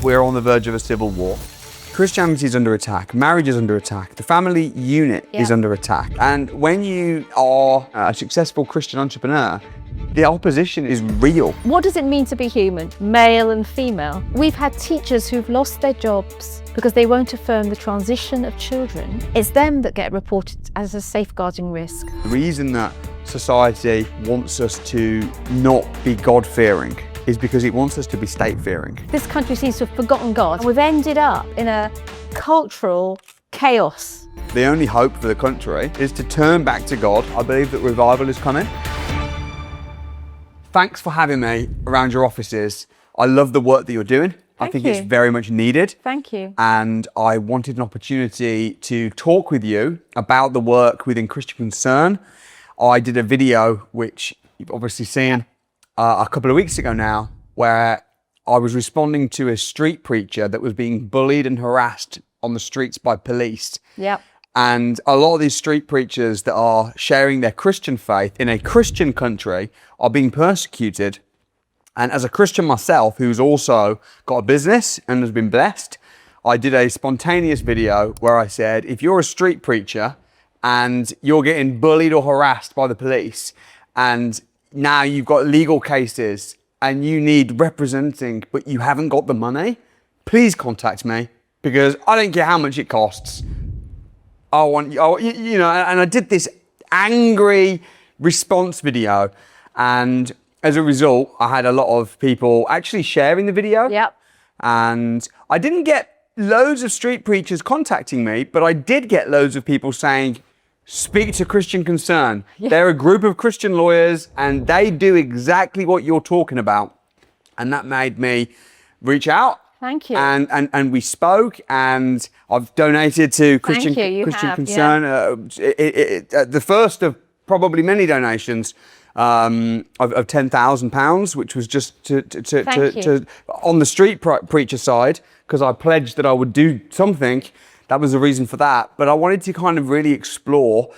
we're on the verge of a civil war. Christianity is under attack, marriage is under attack, the family unit is under attack. And when you are a successful Christian entrepreneur, the opposition is real. What does it mean to be human, male and female? We've had teachers who've lost their jobs because they won't affirm the transition of children. It's them that get reported as a safeguarding risk. The reason that society wants us to not be God-fearing is because it wants us to be state-fearing. This country seems to have forgotten God. We've ended up in a cultural chaos. The only hope for the country is to turn back to God. I believe that revival is coming. Thanks for having me around your offices. I love the work that you're doing. I think it's very much needed. Thank you. And I wanted an opportunity to talk with you about the work within Christian Concern. I did a video, which you've obviously seen, a couple of weeks ago now, where I was responding to a street preacher that was being bullied and harassed on the streets by police. Yep. And a lot of these street preachers that are sharing their Christian faith in a Christian country are being persecuted. And as a Christian myself, who's also got a business and has been blessed, I did a spontaneous video where I said, if you're a street preacher and you're getting bullied or harassed by the police, and now you've got legal cases and you need representing, but you haven't got the money, please contact me, because I don't care how much it costs. And I did this angry response video, and as a result, I had a lot of people actually sharing the video. Yep. And I didn't get loads of street preachers contacting me, but I did get loads of people saying, speak to Christian Concern. Yeah. They're a group of Christian lawyers and they do exactly what you're talking about. And that made me reach out. Thank you. And we spoke, and I've donated to Christian Concern. Yeah. The first of probably many donations of £10,000, which was just to on the street preacher side, because I pledged that I would do something. That was the reason for that. But I wanted to kind of really explore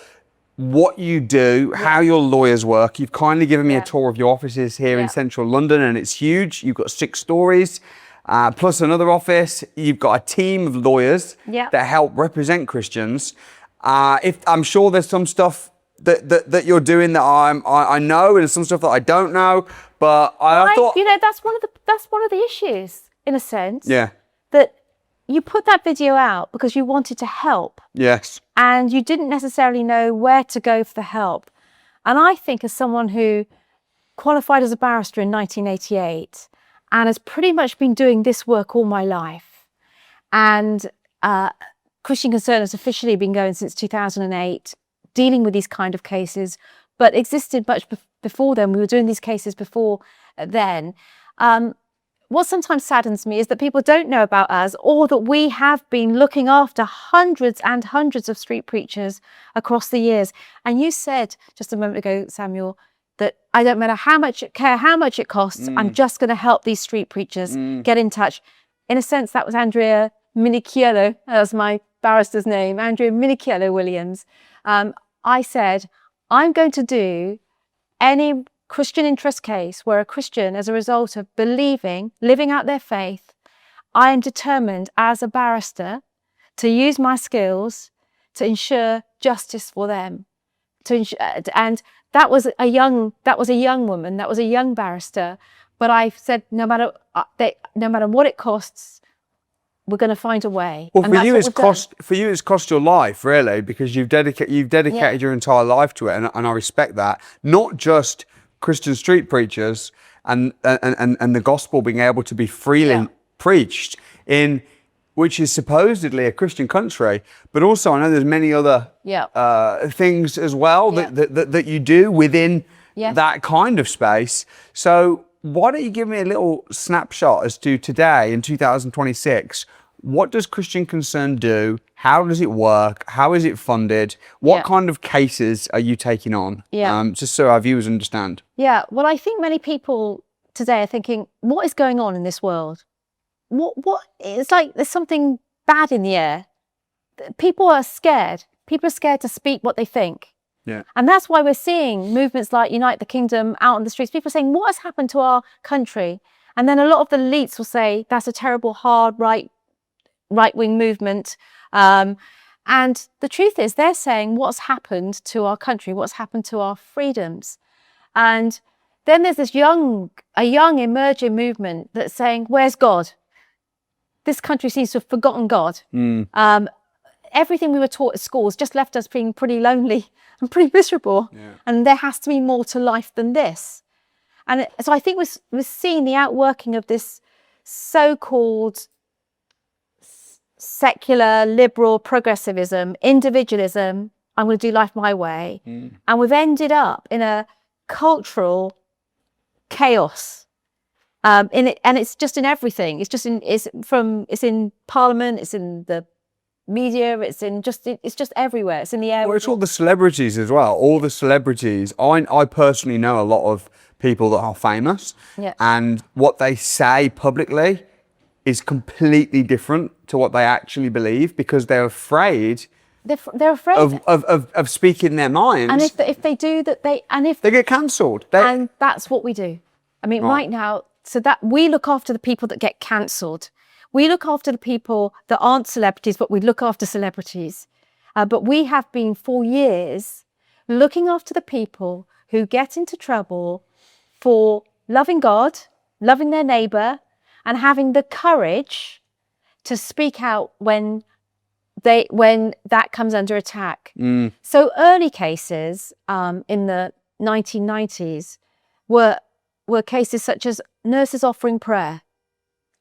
what you do, how your lawyers work. You've kindly given me a tour of your offices here in central London, and it's huge. You've got 6 stories. Plus another office. You've got a team of lawyers that help represent Christians. I'm sure there's some stuff that you're doing that I know, and some stuff that I don't know. But I thought, that's one of the issues, in a sense. Yeah. That you put that video out because you wanted to help. Yes. And you didn't necessarily know where to go for the help. And I think, as someone who qualified as a barrister in 1988 and has pretty much been doing this work all my life, and Christian Concern has officially been going since 2008, dealing with these kind of cases, but existed much before then. We were doing these cases before then. What sometimes saddens me is that people don't know about us, or that we have been looking after hundreds and hundreds of street preachers across the years. And you said just a moment ago, Samuel, that I don't matter how much it costs, I'm just going to help these street preachers get in touch. In a sense, that was Andrea Williams, that's my barrister's name, Andrea Williams. I said, I'm going to do any Christian interest case where a Christian, as a result of believing, living out their faith, I am determined as a barrister to use my skills to ensure justice for them. And that was a young woman, that was a young barrister. But I said, no matter what it costs, we're going to find a way. Well, for you, it's cost your life, really, because you've dedicated your entire life to it, and I respect that. Not just Christian street preachers and the gospel being able to be freely preached in, which is supposedly a Christian country, but also I know there's many other things as well that you do within that kind of space. So why don't you give me a little snapshot as to today in 2026? What does Christian Concern do? How does it work? How is it funded? What kind of cases are you taking on? Just so our viewers understand. Yeah, well, I think many people today are thinking, what is going on in this world? What? It's like there's something bad in the air. People are scared. People are scared to speak what they think. Yeah. And that's why we're seeing movements like Unite the Kingdom out on the streets. People are saying, what has happened to our country? And then a lot of the elites will say that's a terrible, hard right-wing movement. And the truth is, they're saying what's happened to our country, what's happened to our freedoms. And then there's a young emerging movement that's saying, where's God? This country seems to have forgotten God. Everything we were taught at schools just left us being pretty lonely and pretty miserable. Yeah. And there has to be more to life than this. And so I think we're seeing the outworking of this so-called secular, liberal progressivism, individualism. I'm going to do life my way. And we've ended up in a cultural chaos. And it's just in everything. It's in Parliament, it's in the media, it's just everywhere. It's in the air. Well, it's all the celebrities as well. All the celebrities. I personally know a lot of people that are famous, and what they say publicly is completely different to what they actually believe, because they're afraid. They're afraid of speaking their minds. And if they do that, they get cancelled. And that's what we do. I mean, right now, so that we look after the people that get cancelled. We look after the people that aren't celebrities, but we look after celebrities. But we have been for years looking after the people who get into trouble for loving God, loving their neighbour, and having the courage to speak out when that comes under attack. So early cases in the 1990s were cases such as nurses offering prayer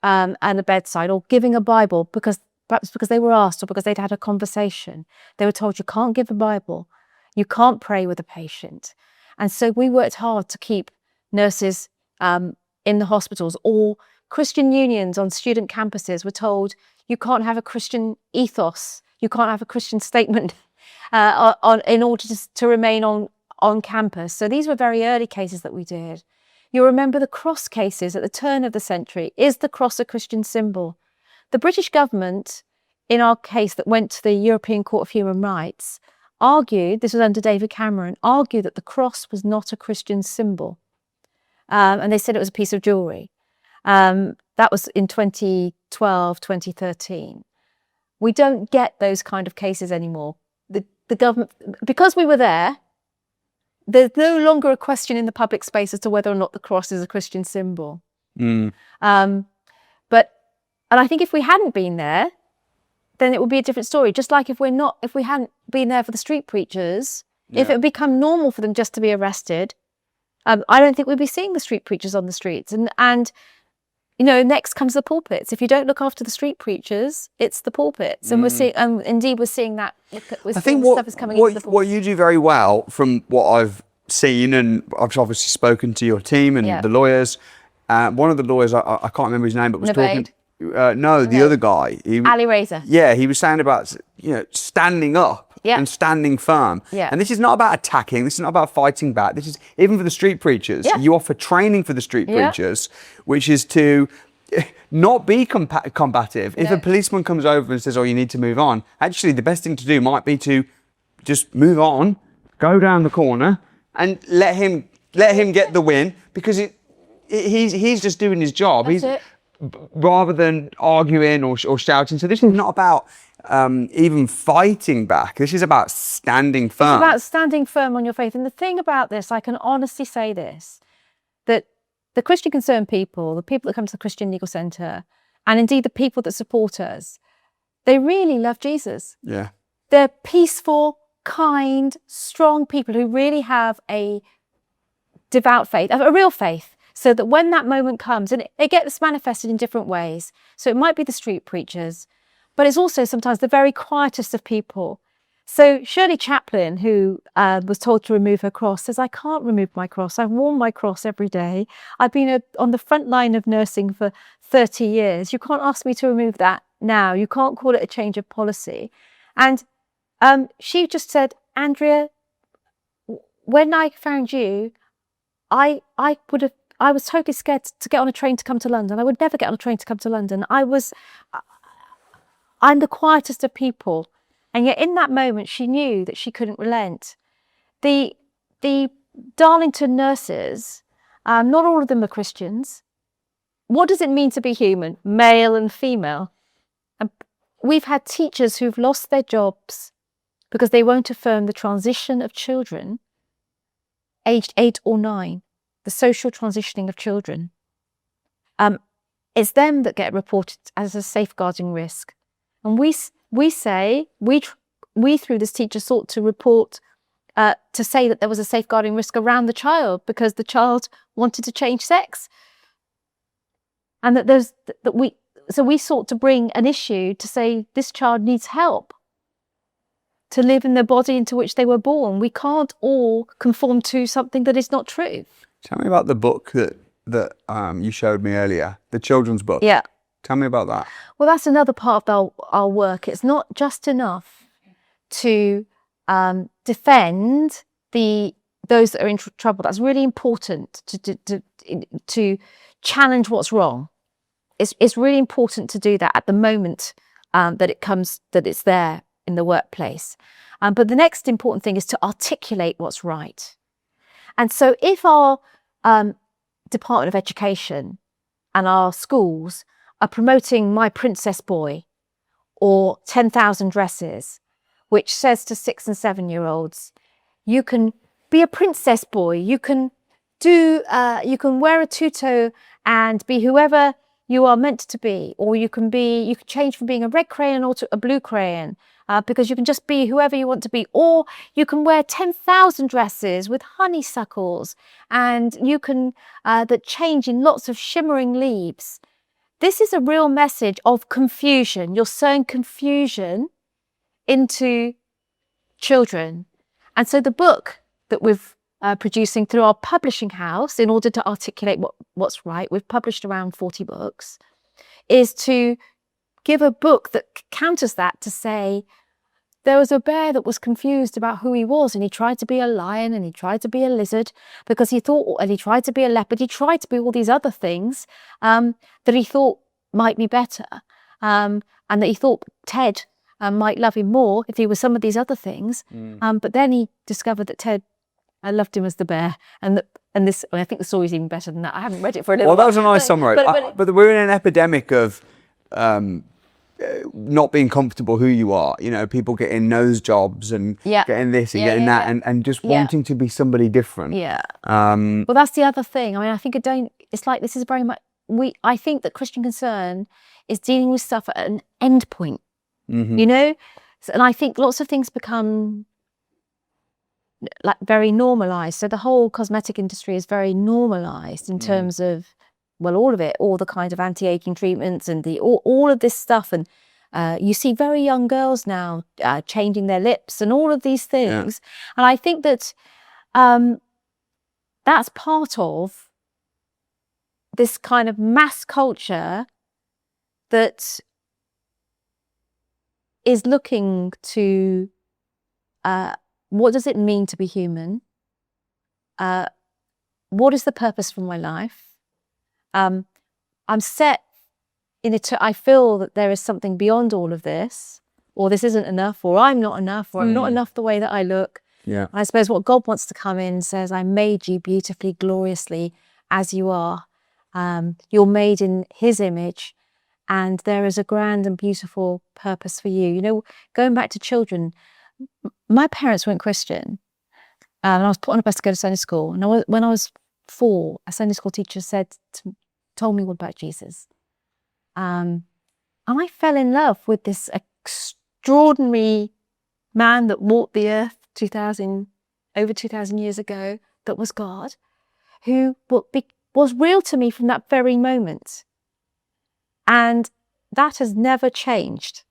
at a bedside, or giving a Bible perhaps because they were asked, or because they'd had a conversation. They were told, you can't give a Bible, you can't pray with a patient. And so we worked hard to keep nurses in the hospitals. Or Christian unions on student campuses were told, you can't have a Christian ethos, you can't have a Christian statement in order to remain on campus. So these were very early cases that we did. You'll remember the cross cases at the turn of the century. Is the cross a Christian symbol? The British government, in our case that went to the European Court of Human Rights, argued, this was under David Cameron, argued that the cross was not a Christian symbol. And they said it was a piece of jewellery. That was in 2012, 2013. We don't get those kind of cases anymore. The government, because we were there, there's no longer a question in the public space as to whether or not the cross is a Christian symbol. And I think if we hadn't been there, then it would be a different story. Just like if we hadn't been there for the street preachers, if it had become normal for them just to be arrested, I don't think we'd be seeing the street preachers on the streets. And next comes the pulpits. If you don't look after the street preachers, it's the pulpits. And we're seeing that. I think stuff is coming into the pulpits. What you do very well, from what I've seen, and I've obviously spoken to your team and the lawyers. One of the lawyers, I can't remember his name, but was talking. The other guy. Ali Razor. Yeah, he was saying about standing up and standing firm. Yeah. And this is not about attacking. This is not about fighting back. This is even for the street preachers. Yeah. You offer training for the street preachers, which is to not be combative. If a policeman comes over and says, "Oh, you need to move on," actually, the best thing to do might be to just move on, go down the corner, and let him get the win, because he's just doing his job. Rather than arguing or shouting. So this is not about even fighting back. This is about standing firm. It's about standing firm on your faith. And the thing about this, I can honestly say this, that the Christian Concerned people, the people that come to the Christian Legal Centre, and indeed the people that support us, they really love Jesus. Yeah. They're peaceful, kind, strong people who really have a devout faith, a real faith. So that when that moment comes, and it gets manifested in different ways. So it might be the street preachers, but it's also sometimes the very quietest of people. So Shirley Chaplin, who was told to remove her cross, says, "I can't remove my cross. I've worn my cross every day. I've been on the front line of nursing for 30 years. You can't ask me to remove that now. You can't call it a change of policy." And she just said, "Andrea, when I found you, I was totally scared to get on a train to come to London. I would never get on a train to come to London. I'm the quietest of people." And yet in that moment, she knew that she couldn't relent. The Darlington nurses, not all of them are Christians. what does it mean to be human, male and female? And we've had teachers who've lost their jobs because they won't affirm the transition of children aged 8 or 9, the social transitioning of children. It's them that get reported as a safeguarding risk. And we through this teacher sought to report, to say that there was a safeguarding risk around the child because the child wanted to change sex. And so we sought to bring an issue to say this child needs help to live in the body into which they were born. We can't all conform to something that is not true. Tell me about the book that you showed me earlier, the children's book. Yeah. Tell me about that. Well, that's another part of our work. It's not just enough to defend those that are in trouble. That's really important to challenge what's wrong. It's really important to do that at the moment that it's there in the workplace. But the next important thing is to articulate what's right. And so if our Department of Education and our schools are promoting My Princess Boy or 10,000 Dresses, which says to 6 and 7-year-olds, you can be a princess boy, you can wear a tutu and be whoever you are meant to be, or you can change from being a red crayon or to a blue crayon, because you can just be whoever you want to be, or you can wear 10,000 dresses with honeysuckles and you can that change in lots of shimmering leaves. This is a real message of confusion. You're sowing confusion into children. And so the book that we've producing through our publishing house, in order to articulate what's right, we've published around 40 books, is to give a book that counters that, to say there was a bear that was confused about who he was, and he tried to be a lion and he tried to be a lizard because he thought, and he tried to be a leopard, he tried to be all these other things that he thought might be better, and that he thought Ted might love him more if he was some of these other things. But then he discovered that Ted loved him as the bear, and this. I think the story's even better than that. I haven't read it for a little while. Well, that was a nice summary. But we're in an epidemic of not being comfortable who you are. You know, people getting nose jobs and getting this and getting that, and just wanting to be somebody different. Yeah. Well, that's the other thing. I mean, I think it's like this is very much. I think that Christian Concern is dealing with stuff at an end point. Mm-hmm. You know, and I think lots of things become like very normalized. So the whole cosmetic industry is very normalized in terms of, well, all of it, all the kind of anti-aging treatments and all of this stuff. And you see very young girls now changing their lips and all of these things. Yeah. And I think that that's part of this kind of mass culture that is looking to what does it mean to be human? What is the purpose for my life? I'm set in it. I feel that there is something beyond all of this, or this isn't enough, or I'm not enough, or I'm not enough the way that I look. Yeah. I suppose what God wants to come in and says, I made you beautifully, gloriously as you are. You're made in His image, and there is a grand and beautiful purpose for you. You know, going back to children, my parents weren't Christian, and I was put on a bus to go to Sunday school. And when I was 4, a Sunday school teacher told me all about Jesus. And I fell in love with this extraordinary man that walked the earth over 2,000 years ago, that was God, who was real to me from that very moment. And that has never changed.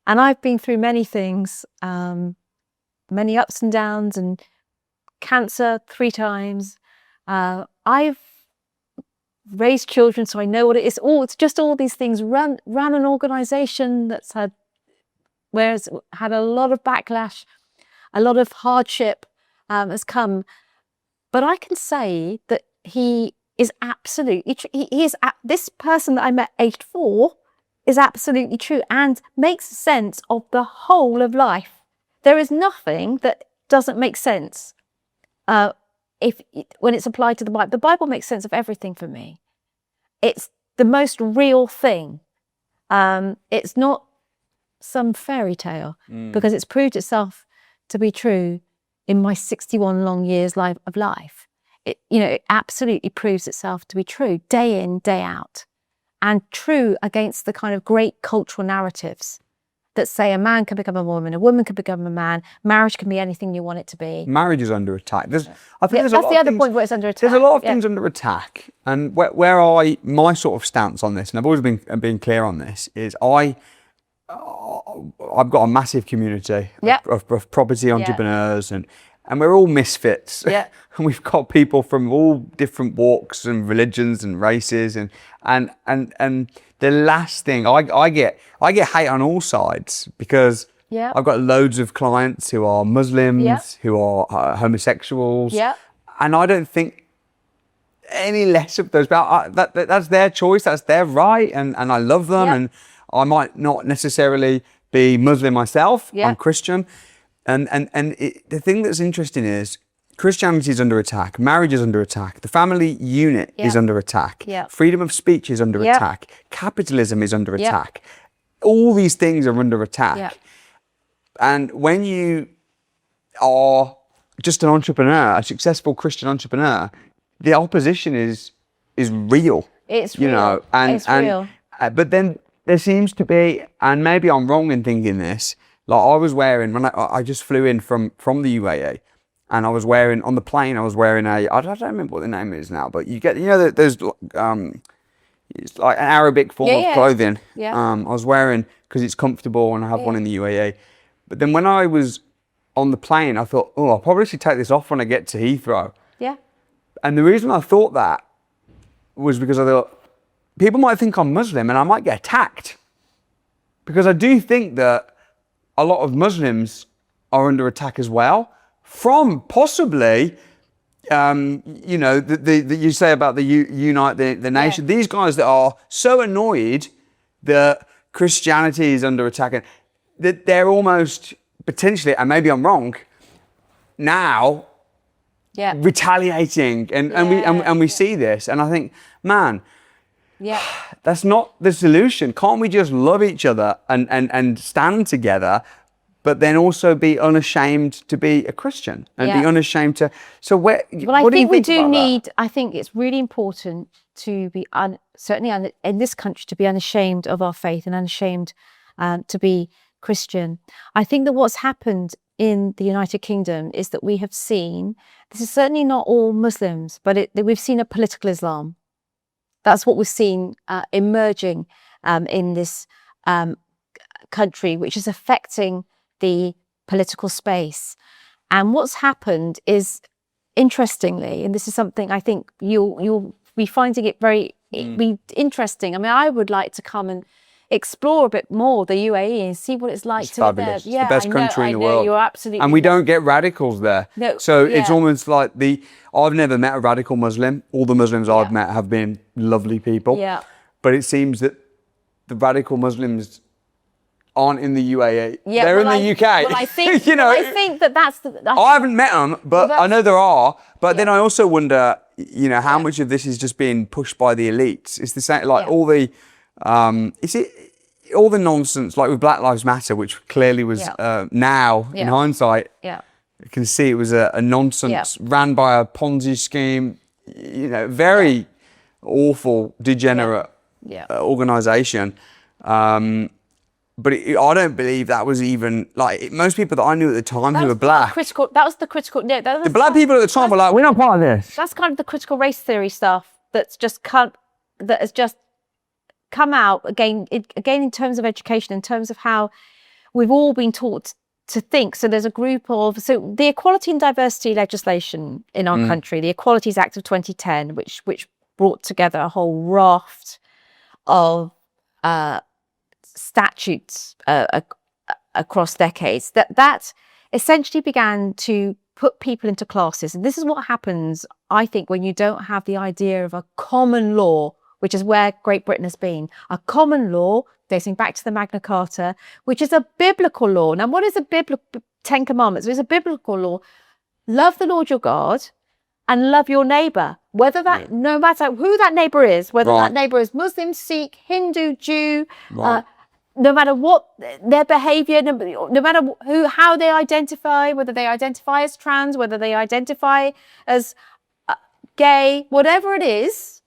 And I've been through many things, many ups and downs, and cancer 3 times. I've raised children, so I know what it is. It's just all these things. Ran an organisation that's had a lot of backlash, a lot of hardship has come. But I can say that he is absolutely true. This person that I met aged 4 is absolutely true and makes sense of the whole of life. There is nothing that doesn't make sense when it's applied to the Bible. The Bible makes sense of everything for me. it's the most real thing. It's not some fairy tale, because it's proved itself to be true in my 61 long years of life. It absolutely proves itself to be true day in, day out, and true against the kind of great cultural narratives that say a man can become a woman can become a man, marriage can be anything you want it to be. Marriage is under attack. I think that's the other point where it's under attack. There's a lot of things under attack, and my sort of stance on this, and I've always been clear on this, is I've got a massive community of property entrepreneurs, and we're all misfits. Yeah. And we've got people from all different walks and religions and races, and the last thing I get hate on all sides, because I've got loads of clients who are Muslims, who are homosexuals, and I don't think any less of those. But that's their choice, that's their right, and I love them, and I might not necessarily be Muslim myself. I'm Christian, and the thing that's interesting is Christianity is under attack, marriage is under attack, the family unit is under attack, freedom of speech is under attack, capitalism is under attack. All these things are under attack. And when you are just an entrepreneur, a successful Christian entrepreneur, the opposition is real. It's real. It's real. But then there seems to be, and maybe I'm wrong in thinking this, like I was wearing, when I just flew in from the UAE, and I was wearing, on the plane, I was wearing I don't remember what the name is now, but there's it's like an Arabic form of clothing. I was wearing, because it's comfortable and I have one in the UAE. But then when I was on the plane, I thought, I probably should take this off when I get to Heathrow. Yeah. And the reason I thought that was because I thought, people might think I'm Muslim and I might get attacked. Because I do think that a lot of Muslims are under attack as well, from possibly, you say about the unite the nation. These guys that are so annoyed that Christianity is under attack, and that they're almost potentially, and maybe I'm wrong, now retaliating, and we see this, and I think, man, that's not the solution. Can't we just love each other and stand together? But then also be unashamed to be a Christian, and be unashamed to. So where? Well, I think we do need. I think it's really important to be certainly in this country, to be unashamed of our faith and unashamed to be Christian. I think that what's happened in the United Kingdom is that we have seen. This is certainly not all Muslims, but we've seen a political Islam. That's what we've seen emerging in this country, which is affecting the political space. And what's happened is, interestingly, and this is something I think you'll be finding it very interesting. I mean, I would like to come and explore a bit more the UAE and see what it's like to live there. It's the best country in the world. You're absolutely and we don't get radicals there. No, so it's almost like I've never met a radical Muslim. All the Muslims I've met have been lovely people. Yeah. But it seems that the radical Muslims aren't in the UAE. Yeah, they're in the UK. Well, I think, I think that's I haven't met them, but I know there are. But then I also wonder, how much of this is just being pushed by the elites? It's the same, like all the, all the nonsense, like with Black Lives Matter, which clearly was now, in hindsight, you can see it was a nonsense ran by a Ponzi scheme, very awful, degenerate organisation. But I don't believe that was even, like, most people that I knew at the time who were black. That was the critical. The black people at the time were like, we're not part of this. That's kind of the critical race theory stuff that has just come out again in terms of education, in terms of how we've all been taught to think. So there's a group of, the equality and diversity legislation in our country, the Equalities Act of 2010, which brought together a whole raft of statutes across decades, that essentially began to put people into classes. And this is what happens, I think, when you don't have the idea of a common law, which is where Great Britain has been. A common law dating back to the Magna Carta, which is a biblical law. Now, what is a biblical 10 Commandments? It's a biblical law. Love the Lord your God and love your neighbor, whether that, no matter who that neighbor is, whether that neighbor is Muslim, Sikh, Hindu, Jew, no matter what their behavior, no matter how they identify, whether they identify as trans, whether they identify as gay, whatever it is,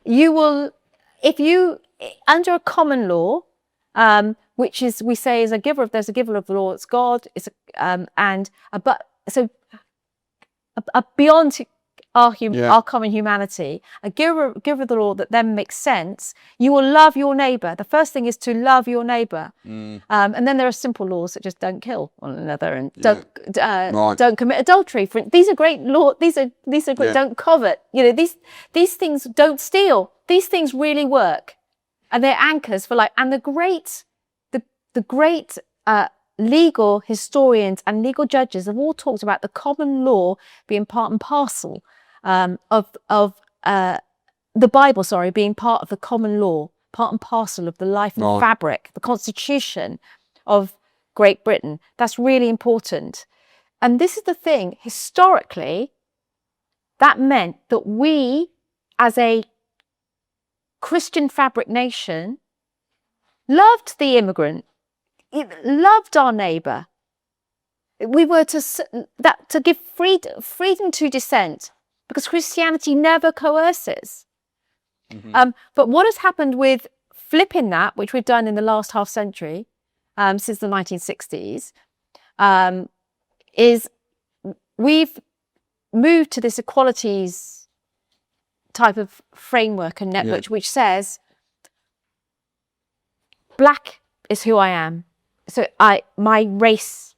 you will, if you, under a common law, which is, we say, is there's a giver of the law, it's God, beyond our common humanity, a giver of the law that then makes sense, you will love your neighbor. The first thing is to love your neighbor. And then there are simple laws that just don't kill one another and don't commit adultery. These are great laws. These are great. Don't covet. These things, don't steal. These things really work, and they're anchors for life. And the great legal historians and legal judges have all talked about the common law being part and parcel of the Bible, being part of the common law, part and parcel of the life and fabric, the constitution of Great Britain. That's really important. And this is the thing, historically, that meant that we, as a Christian fabric nation, loved the immigrant, loved our neighbour. We were to give freedom to dissent, because Christianity never coerces. But what has happened with flipping that, which we've done in the last half century, since the 1960s, is we've moved to this equalities type of framework and network, which says, black is who I am. So my race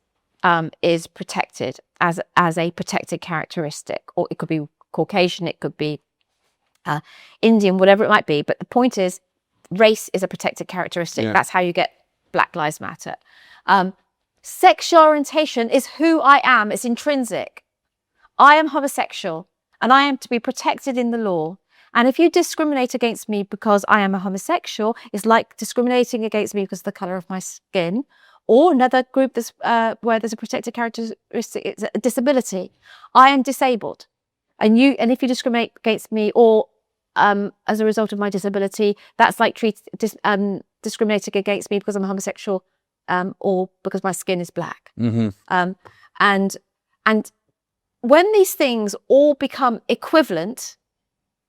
is protected as a protected characteristic, or it could be Caucasian, it could be Indian, whatever it might be. But the point is, race is a protected characteristic. That's how you get Black Lives Matter. Sexual orientation is who I am. It's intrinsic. I am homosexual, and I am to be protected in the law. And if you discriminate against me because I am a homosexual, it's like discriminating against me because of the colour of my skin. Or another group that's, where there's a protected characteristic, it's a disability. I am disabled. And if you discriminate against me, or as a result of my disability, that's like discriminating against me because I'm a homosexual, or because my skin is black. And when these things all become equivalent,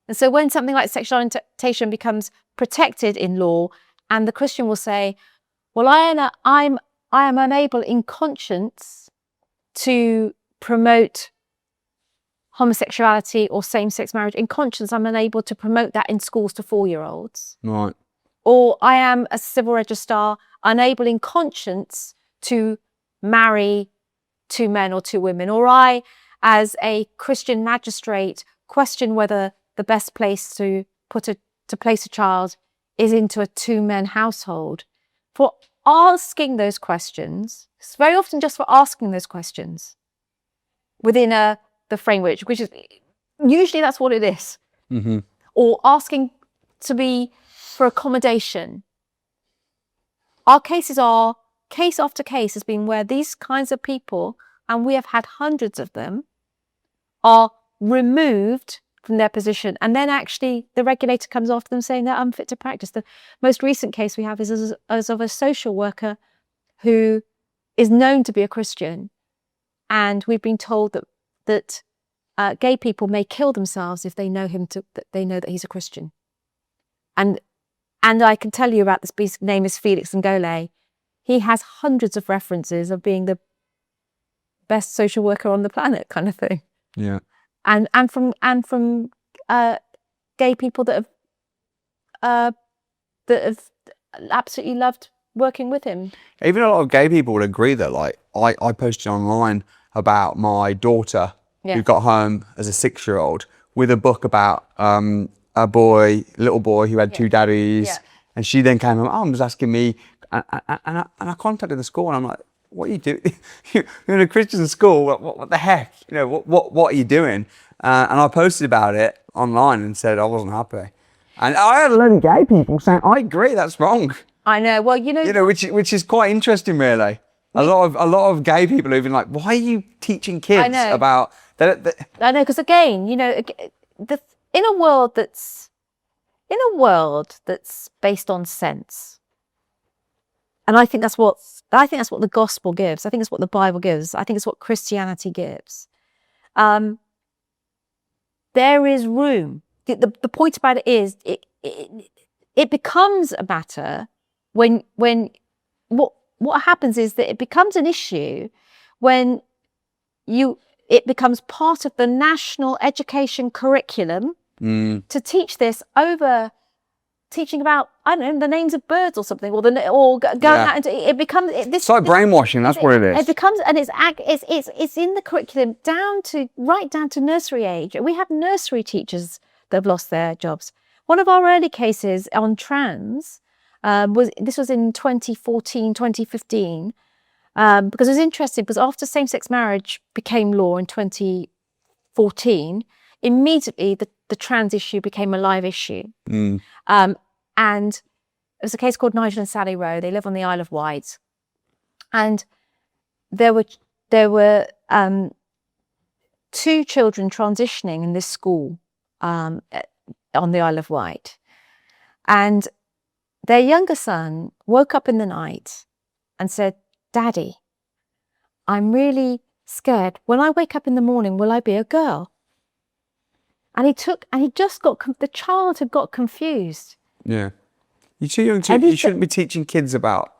and so when something like sexual orientation becomes protected in law, and the Christian will say, well, I am unable in conscience to promote homosexuality or same-sex marriage. In conscience, I'm unable to promote that in schools to 4-year-olds. Right. Or I am, a civil registrar, unable in conscience to marry 2 men or 2 women. Or I, as a Christian magistrate, question whether the best place to place a child is into a 2-men household. For asking those questions, it's very often just for asking those questions within the framework, which is usually that's what it is. Or asking for accommodation. Our cases are, case after case has been where these kinds of people, and we have had hundreds of them, are removed from their position, and then actually the regulator comes after them saying they're unfit to practice. The most recent case we have is as of a social worker who is known to be a Christian, and we've been told that gay people may kill themselves if they know that he's a Christian. And I can tell you about this piece. His name is Felix Ngole. He has hundreds of references of being the best social worker on the planet, kind of thing. Yeah. And from gay people that have absolutely loved working with him. Even a lot of gay people would agree that, like, I posted online about my daughter who got home as a 6-year-old with a book about a little boy who had 2 daddies, and she then came home. Oh, and was asking me, and I contacted the school, and I'm like, what are you doing? You're in a Christian school. What the heck? What are you doing? And I posted about it online and said I wasn't happy. And I had a load of gay people saying, I agree, that's wrong. I know. Well, which is quite interesting, really. A lot of gay people are even like, why are you teaching kids about I know, because again, in a world that's based on sense, and I think that's what the gospel gives. I think it's what the Bible gives. I think it's what Christianity gives. There is room. The point about it is it becomes a matter when what happens is that it becomes an issue when it becomes part of the national education curriculum to teach this over teaching about, I don't know, the names of birds or something, or going out into it becomes it's like brainwashing. That's what it is. It becomes, and it's in the curriculum right down to nursery age. We have nursery teachers that have lost their jobs. One of our early cases on trans was in 2014, 2015, because it was interesting, because after same-sex marriage became law in 2014, immediately the trans issue became a live issue. And there's a case called Nigel and Sally Rowe. They live on the Isle of Wight, and there were 2 children transitioning in this school on the Isle of Wight, and their younger son woke up in the night and said, "Daddy, I'm really scared. When I wake up in the morning, will I be a girl?" And the child had got confused. Yeah. You're too young you shouldn't be teaching kids about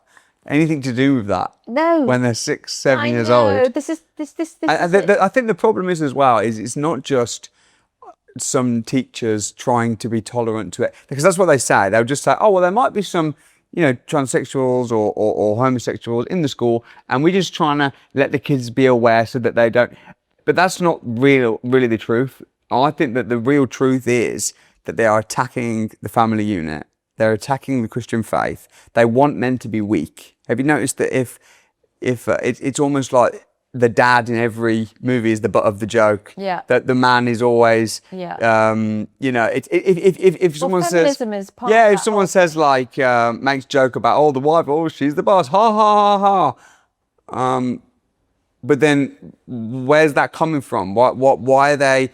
anything to do with that. No. When they're 6, 7 years old. I think the problem is as well, is it's not just some teachers trying to be tolerant to it, because that's what they say. They'll just say, oh, well, there might be some, transsexuals or homosexuals in the school, and we're just trying to let the kids be aware so that they don't. But that's not really the truth. I think that the real truth is that they are attacking the family unit. They're attacking the Christian faith. They want men to be weak. Have you noticed that if it's almost like the dad in every movie is the butt of the joke? Yeah. That the man is always. Yeah. If someone says. Is part yeah. Of if someone says makes joke about the wife, she's the boss, ha ha ha ha. But then where's that coming from? Why are they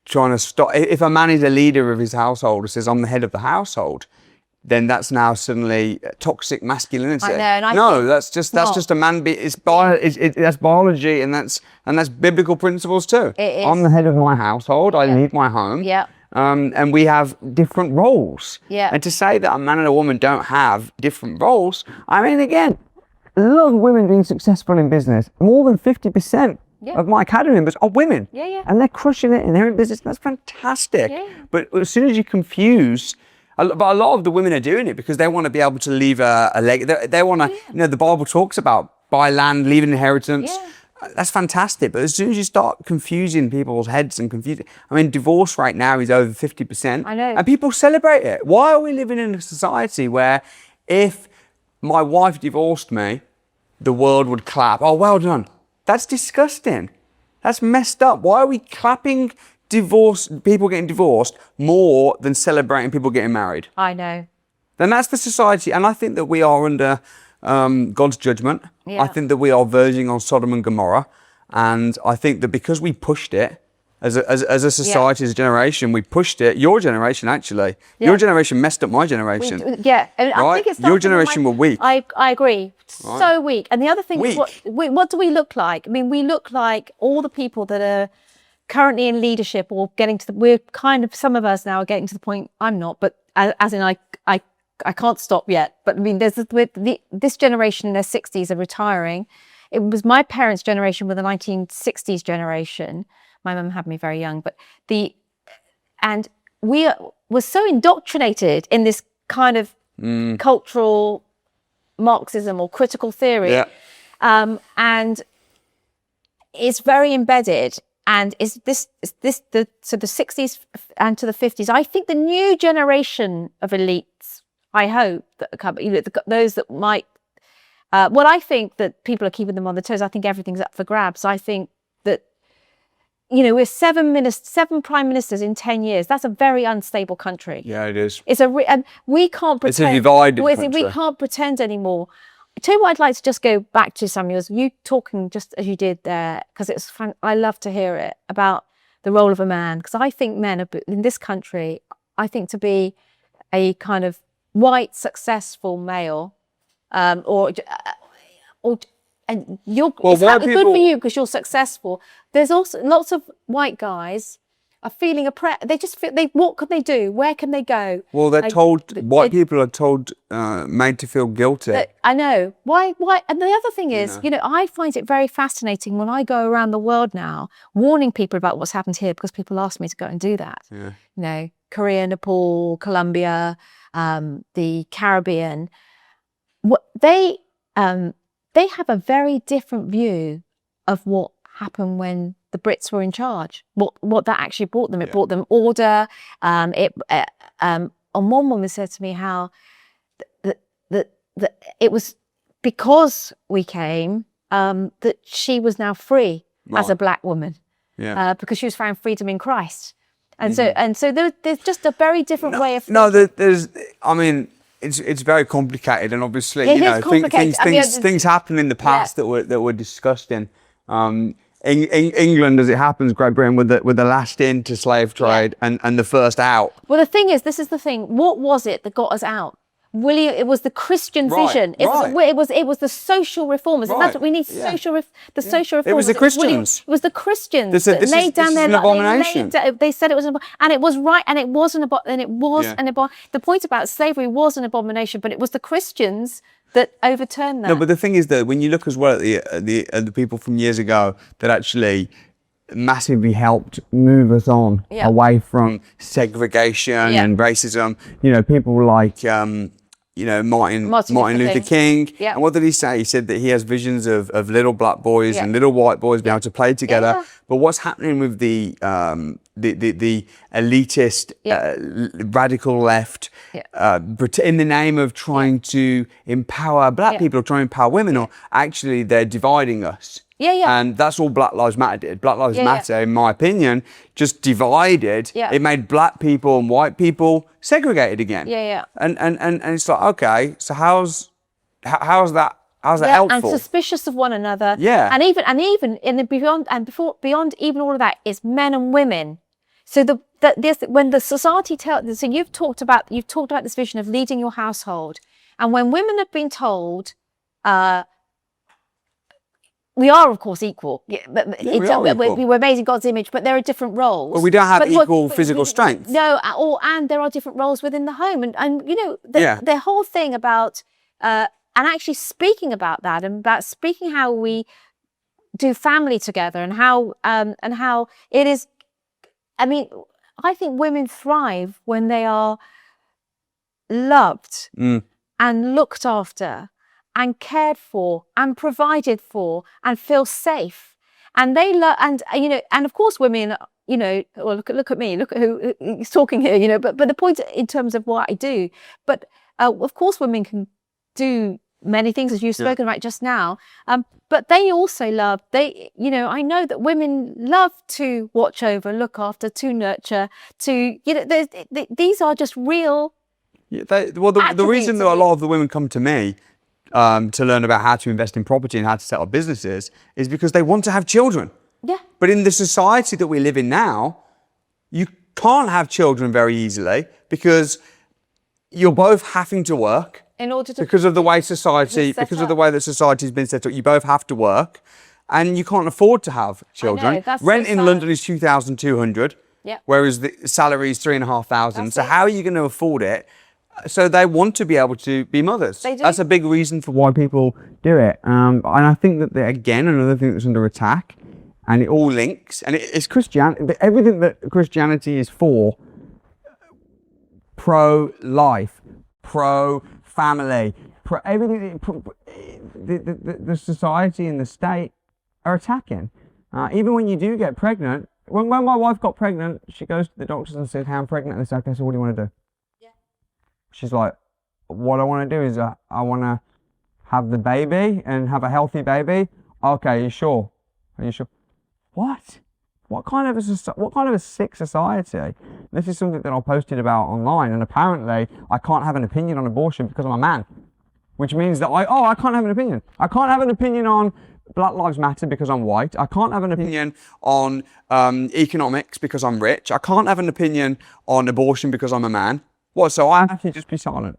trying to stop? If a man is a leader of his household, or says I'm the head of the household, then that's now suddenly toxic masculinity. I know, and that's just a man. That's biology, and that's biblical principles too. I'm the head of my household. I lead my home. Yeah. And we have different roles. Yeah. And to say that a man and a woman don't have different roles, I mean, again, a lot of women being successful in business. More than 50%. Yeah. Of my academy members are women. Yeah. And they're crushing it and they're in business. That's fantastic. Yeah. But as soon as you confuse, but a lot of the women are doing it because they want to be able to leave a leg. They want to, the Bible talks about buy land, leave an inheritance. Yeah. That's fantastic. But as soon as you start confusing people's heads and divorce rate now is over 50%. I know. And people celebrate it. Why are we living in a society where if my wife divorced me, the world would clap? Oh, well done. That's disgusting. That's messed up. Why are we clapping people getting divorced more than celebrating people getting married? I know. Then that's the society. And I think that we are under God's judgment. Yeah. I think that we are verging on Sodom and Gomorrah. And I think that because we pushed it, as a society, as a generation, we pushed it. Your generation, actually. Yeah. Your generation messed up my generation. And right? I think it's your generation were weak. I agree. Right. So weak. And the other thing is, what do we look like? I mean, we look like all the people that are currently in leadership or some of us now are getting to the point, I'm not, but as in I can't stop yet. But I mean, this generation in their 60s are retiring. It was my parents' generation with the 1960s generation. My mum had me very young, and we were so indoctrinated in this kind of cultural Marxism or critical theory, and it's very embedded. And so the 60s and to the 50s. I think the new generation of elites, I hope that come, those that might. I think that people are keeping them on the toes. I think everything's up for grabs. I think that. We're 7 prime ministers in 10 years. That's a very unstable country. Yeah, it is. And we can't pretend. It's a divided country. We can't pretend anymore. tell you what I'd like to just go back to, Samuel, is you talking just as you did there, because it's fun. I love to hear it about the role of a man, because I think men are, in this country, I think to be a kind of white, successful male, and you're, it's good for you because you're successful. There's also lots of white guys are feeling oppressed. They just feel, what can they do? Where can they go? Well, they're told, white people are told, made to feel guilty. I know. Why? And the other thing is, I find it very fascinating when I go around the world now, warning people about what's happened here, because people ask me to go and do that. Yeah. Korea, Nepal, Colombia, the Caribbean. They have a very different view of what happened when the Brits were in charge. What that actually brought them. It brought them order. And one woman said to me how that it was because we came that she was now free as a black woman. Because she was found freedom in Christ. And so there's just a very different way of thinking. No, I mean, it's very complicated, and obviously, things happen in the past that were discussed in England, as it happens, Great Britain with the last in to slave trade and the first out. Well, the thing is, this is the thing. What was it that got us out? It was the Christian vision. It was the social reformers. And that's what we need. Social reformers. It was the Christians. It was the Christians that laid down their abomination. They said it was and it was right, and it was an the point about slavery was an abomination, but it was the Christians that overturned that. No, but the thing is that when you look as well at the people from years ago that actually massively helped move us on away from segregation and racism, people like Martin Luther King. And what did he say? He said that he has visions of little black boys and little white boys being able to play together. But what's happening with the elitist radical left, in the name of trying to empower black people or trying to empower women, or actually they're dividing us. And that's all Black Lives Matter did. Black Lives Matter, in my opinion, just divided. It made black people and white people segregated again. And it's like, okay, so how's that helpful? And suspicious of one another. And even beyond even all of that is men and women. So when the society so you've talked about this vision of leading your household, and when women have been told, we are, of course, equal. We're made in God's image, but there are different roles. Well, we don't have equal physical strength. No, and there are different roles within the home. And the whole thing about, and actually speaking about that, and about speaking how we do family together, and how it is, I mean, I think women thrive when they are loved and looked after and cared for and provided for and feel safe, and they and of course women, well, look at me, look at who is talking here, but the point in terms of what I do, but of course women can do many things, as you've spoken about just now, but they also love, I know that women love to watch over, look after, to nurture, to these are just real the reason that a lot of the women come to me to learn about how to invest in property and how to set up businesses is because they want to have children. But in the society that we live in now, you can't have children very easily because you're both having to work in order to, because of the way of the way that society's been set up. You both have to work, and you can't afford to have children. Rent in London is $2,200, whereas the salary is $3,500. So how are you going to afford it? So they want to be able to be mothers. They do. That's a big reason for why people do it. And I think that, again, another thing that's under attack, and it all links, and it's Christianity. Everything that Christianity is for, pro-life, pro-family, everything, the society and the state are attacking. Even when you do get pregnant, when my wife got pregnant, she goes to the doctors and says, "Hey, I'm pregnant." And they say, "Okay, so what do you want to do?" She's like, "What I want to do is I want to have the baby and have a healthy baby." "Okay, are you sure? Are you sure?" What? What kind of a sick society? This is something that I posted about online, and apparently I can't have an opinion on abortion because I'm a man. which means that I can't have an opinion. I can't have an opinion on Black Lives Matter because I'm white. I can't have an opinion on economics because I'm rich. I can't have an opinion on abortion because I'm a man. What? So I have to just be silent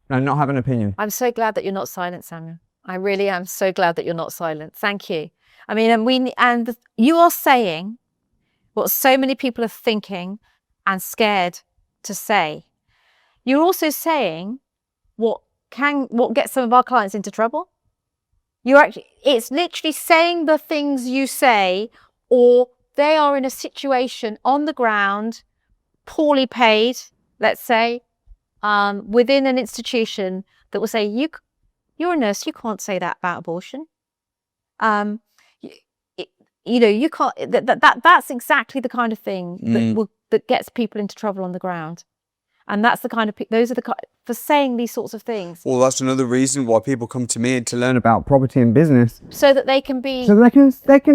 and not have an opinion. I'm so glad that you're not silent, Samuel. I really am so glad that you're not silent. Thank you. I mean, you are saying what so many people are thinking and scared to say. You're also saying what gets some of our clients into trouble. It's literally saying the things you say, or they are in a situation on the ground, poorly paid, let's say, within an institution that will say, you're a nurse, you can't say that about abortion. You can't. That's exactly the kind of thing that gets people into trouble on the ground, and that's the kind of for saying these sorts of things. Well, that's another reason why people come to me to learn about property and business, so that they can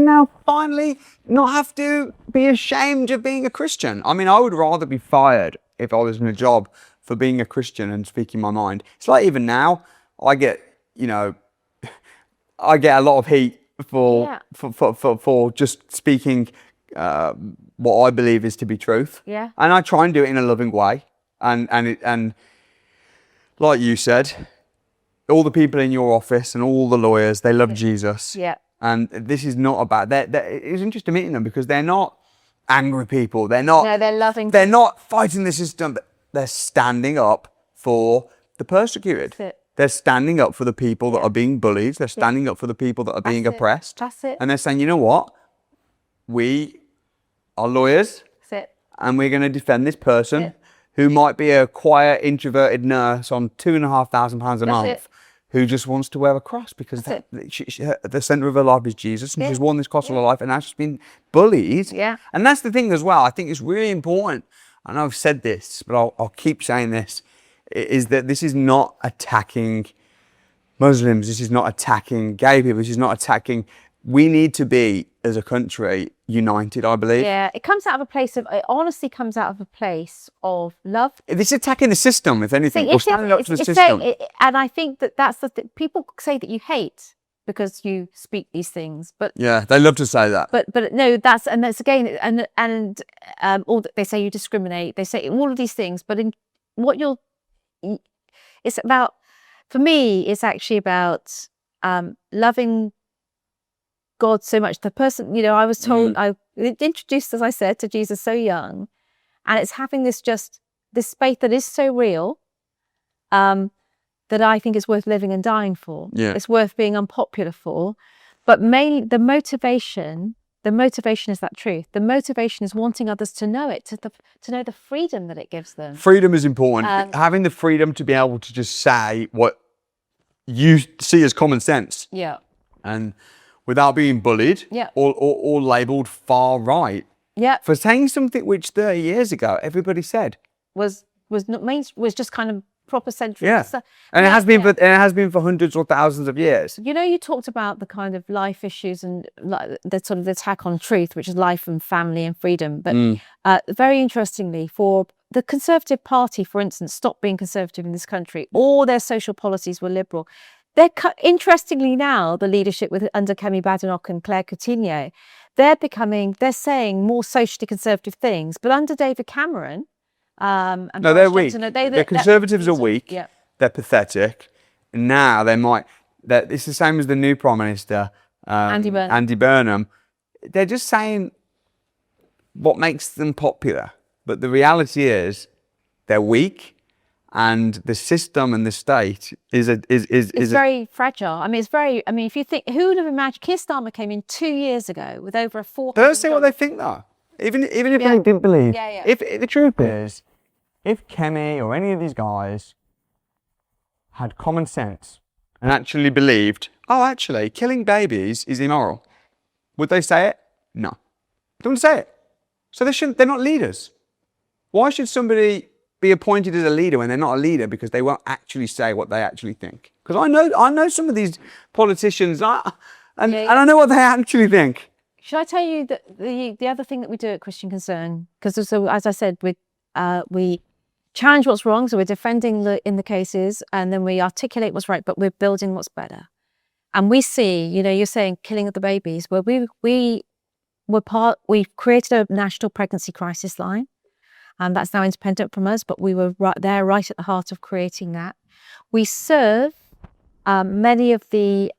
now finally not have to be ashamed of being a Christian. I mean, I would rather be fired if I was in a job for being a Christian and speaking my mind. It's like even now, I get a lot of heat for just speaking what I believe is to be truth. Yeah. And I try and do it in a loving way. And like you said, all the people in your office and all the lawyers, they love Jesus. Yeah. And this is not about that. It was interesting meeting them because they're not angry people. They're not. No, they're loving. They're not fighting the system. But they're standing up for the persecuted. That's it. They're standing up for the people that are being bullied. They're standing up for the people that are being oppressed. That's it. And they're saying, you know what? We are lawyers. That's it. And we're going to defend this person who might be a quiet, introverted nurse on £2,500 a month who just wants to wear a cross because the centre of her life is Jesus, and she's worn this cross all her life, and now she's been bullied. Yeah. And that's the thing as well. I think it's really important. I know I've said this, but I'll keep saying this. Is that this is not attacking Muslims, this is not attacking gay people, this is not attacking. We need to be, as a country, united, I believe. Yeah, it honestly comes out of a place of love. This is attacking the system, if anything, or standing up to the system. And I think that's the thing. People say that you hate because you speak these things, but yeah, they love to say that. But no, that's again, and all they say you discriminate. They say all of these things, but in what it's about, for me, it's actually about loving God so much. The person, I was told, I introduced, as I said, to Jesus so young, and it's having this faith that is so real, that I think is worth living and dying for. Yeah. It's worth being unpopular for, but mainly the motivation is that truth. The motivation is wanting others to know it, to know the freedom that it gives them. Freedom is important. Having the freedom to be able to just say what you see as common sense. Yeah. And without being bullied or labelled far right. Yeah. For saying something which 30 years ago everybody said was just kind of proper central. Yeah. And it has been for hundreds or thousands of years. You talked about the kind of life issues and the sort of the attack on truth, which is life and family and freedom. But very interestingly, for the Conservative Party, for instance, stopped being conservative in this country. All their social policies were liberal. Interestingly now, the leadership under Kemi Badenoch and Claire Coutinho, they're saying more socially conservative things. But under David Cameron, and no, they're weak. The Conservatives are weak. Yeah. They're pathetic. Now it's the same as the new Prime Minister, Andy Burnham. They're just saying what makes them popular. But the reality is they're weak. And the system and the state is very fragile. If you think, who would have imagined? Keir Starmer came in 2 years ago with over a 400. Don't say what they think though. Even if they didn't believe. Yeah. If the truth is, if Kemi or any of these guys had common sense and actually believed, actually killing babies is immoral, would they say it? No, they don't say it. So they're not leaders. Why should somebody be appointed as a leader when they're not a leader because they won't actually say what they actually think? Because I know some of these politicians, and I know what they actually think. Should I tell you that the other thing that we do at Christian Concern, because also, as I said, we challenge what's wrong. So we're defending in the cases, and then we articulate what's right, but we're building what's better. And we see, you're saying killing of the babies, where we've created a national pregnancy crisis line, and that's now independent from us, but we were right at the heart of creating that. We serve many of the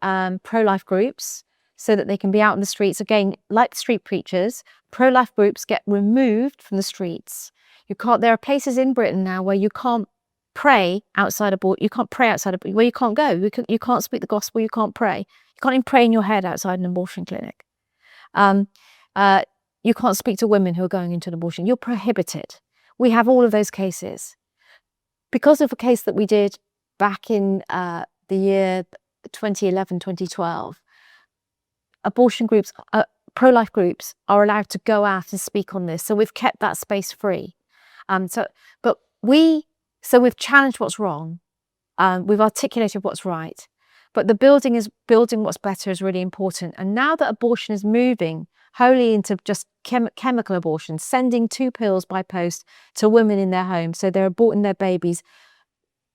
pro-life groups so that they can be out in the streets. Again, like the street preachers, pro-life groups get removed from the streets. There are places in Britain now where you can't pray outside you can't pray outside where you can't go. You can't speak the gospel, you can't pray. You can't even pray in your head outside an abortion clinic. You can't speak to women who are going into an abortion. You're prohibited. We have all of those cases. Because of a case that we did back in the year 2011, 2012, abortion groups, pro-life groups are allowed to go out and speak on this. So we've kept that space free. So we've challenged what's wrong. We've articulated what's right. But the building what's better is really important. And now that abortion is moving wholly into just chemical abortion, sending 2 pills by post to women in their home. So they're aborting their babies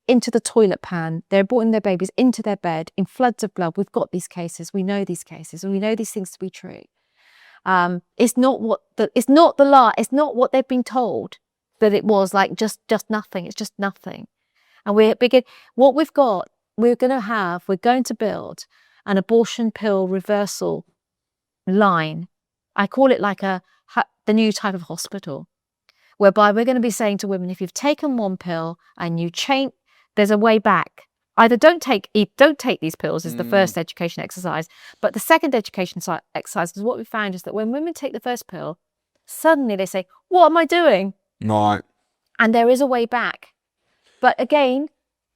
into the toilet pan. They're aborting their babies into their bed in floods of blood. We've got these cases. We know these cases, and we know these things to be true. It's not what they've been told that it was, like just nothing. It's just nothing. And we're going to build an abortion pill reversal line. I call it like the new type of hospital, whereby we're going to be saying to women, if you've taken 1 pill and you change, there's a way back. Either don't take these pills is the first education exercise, but the second education exercise is what we found is that when women take the first pill, suddenly they say, what am I doing? Right. And there is a way back. But again,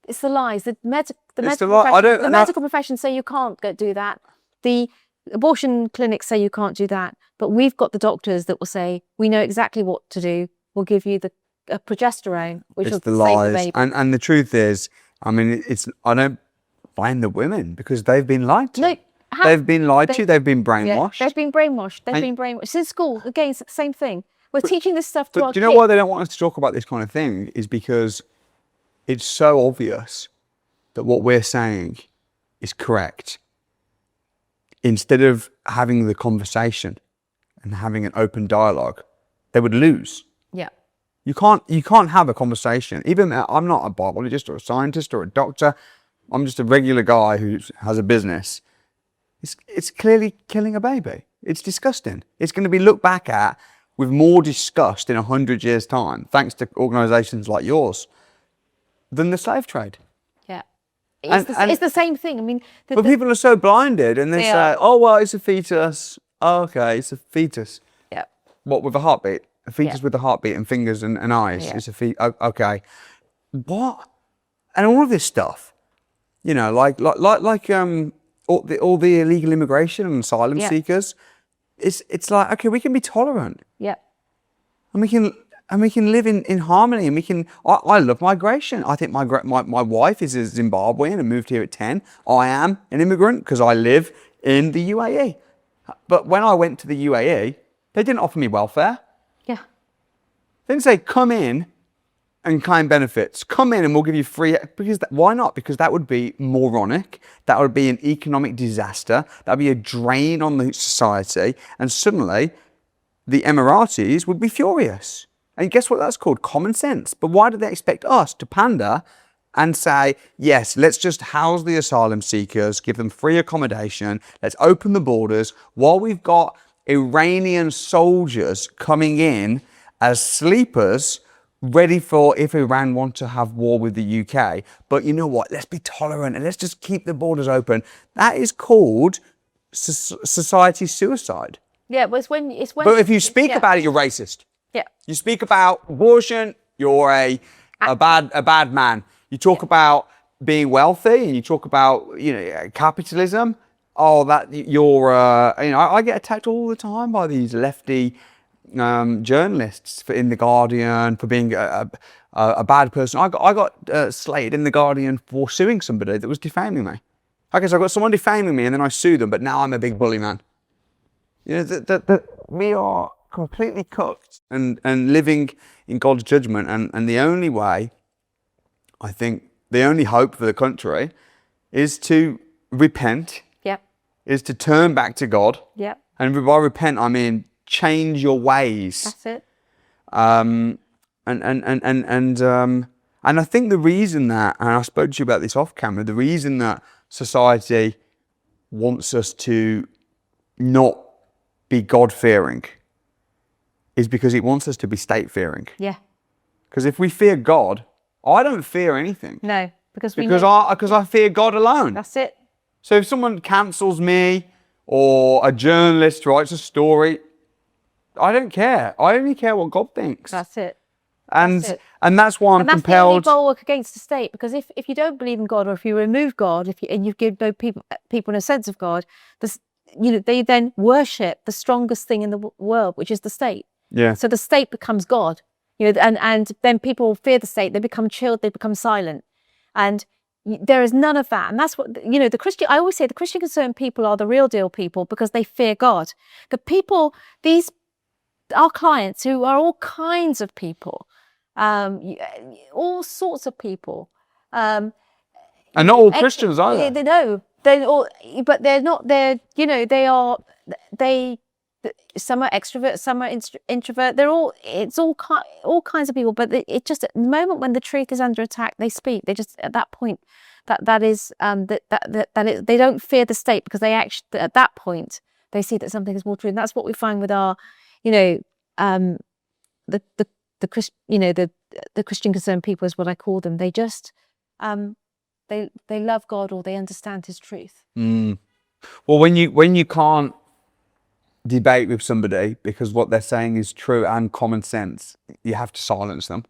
it's the lies. The medical profession say you can't do that. The abortion clinics say you can't do that. But we've got the doctors that will say, we know exactly what to do. We'll give you the progesterone, which will save the baby. And the truth is, I mean, I don't blame the women because they've been lied to. They've been lied to. They've been brainwashed. Yeah, they've been brainwashed. They've been brainwashed. Since school, again, it's the same thing. We're teaching this stuff to our kids. Do you know why they don't want us to talk about this kind of thing? Is because it's so obvious that what we're saying is correct. Instead of having the conversation and having an open dialogue, they would lose. Yeah. You can't have a conversation. Even I'm not a biologist or a scientist or a doctor. I'm just a regular guy who has a business. It's clearly killing a baby. It's disgusting. It's going to be looked back at with more disgust in 100 years' time, thanks to organisations like yours, than the slave trade. Yeah. It's the same thing. I mean, but people are so blinded, and they say, "Oh well, it's a fetus." Oh, okay, it's a fetus. Yeah. What, with a heartbeat? A fetus with a heartbeat and fingers and eyes. Yeah. It's a fetus. Okay. What? And all of this stuff, like all the illegal immigration and asylum seekers. It's like, okay, we can be tolerant. Yeah. And we can live in harmony, and we can. I love migration. I think my wife is a Zimbabwean and moved here at 10. I am an immigrant because I live in the UAE. But when I went to the UAE, they didn't offer me welfare. Yeah. They didn't say, come in and claim benefits. Come in and we'll give you free. Why not? Because that would be moronic. That would be an economic disaster. That would be a drain on the society. And suddenly, the Emiratis would be furious. And guess what that's called? Common sense. But why do they expect us to pander and say, yes, let's just house the asylum seekers, give them free accommodation, let's open the borders, while we've got Iranian soldiers coming in as sleepers, ready for if Iran want to have war with the UK. But you know what? Let's be tolerant and let's just keep the borders open. That is called society suicide. Yeah, but it's when. But if you speak about it, you're racist. Yeah. You speak about abortion, you're a bad man. You talk about being wealthy, and you talk about capitalism. Oh, that you're I get attacked all the time by these lefty journalists in the Guardian for being a bad person. I got slated in the Guardian for suing somebody that was defaming me. Okay, so I got someone defaming me, and then I sue them, but now I'm a big bully man. We are completely cooked and living in God's judgment. And the only way, I think, the only hope for the country is to repent. Yep. Is to turn back to God. Yep. And by repent, I mean change your ways. That's it. And I think the reason that, and I spoke to you about this off camera, the reason that society wants us to not be God-fearing is because it wants us to be state-fearing. Yeah. Because if we fear God, I don't fear anything. No, because I fear God alone. That's it. So if someone cancels me or a journalist writes a story, I don't care. I only care what God thinks. That's it. And that's why I'm compelled. That's the only bulwark against the state, because if you don't believe in God, or if you remove God, and you give no people a sense of God, they then worship the strongest thing in the world, which is the state. Yeah. So the state becomes God. And then people fear the state. They become chilled. They become silent, and there is none of that. And that's what I always say the Christian concerned people are the real deal people, because they fear God. The people, our clients, who are all kinds of people. All sorts of people, and not all Christians either. They know they're all, but they're not. Some are extrovert, some are introvert. It's all kinds of people. But it just, at the moment when the truth is under attack, they speak. They just, at that point, they don't fear the state, because they actually, at that point, they see that something is more true. And that's what we find with our, the Christian concerned people is what I call them. They just they love God, or they understand His truth. Well, when you can't debate with somebody because what they're saying is true and common sense, you have to silence them.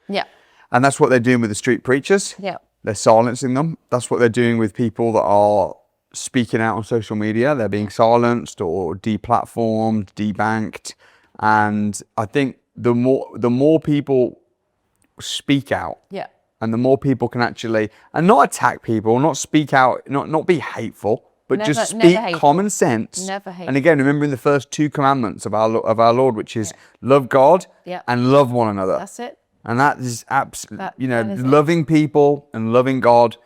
Yeah. And that's what they're doing with the street preachers. Yeah. They're silencing them. That's what they're doing with people that are speaking out on social media. They're being silenced or deplatformed, debanked. And I think the more people speak out, yeah, and the more people can actually, and not attack people, not speak out, not be hateful, but just speak common sense. Never hateful. And again, remembering the first 2 commandments of our Lord, which is love God and love one another. That's it. And that is absolutely, loving people and loving God,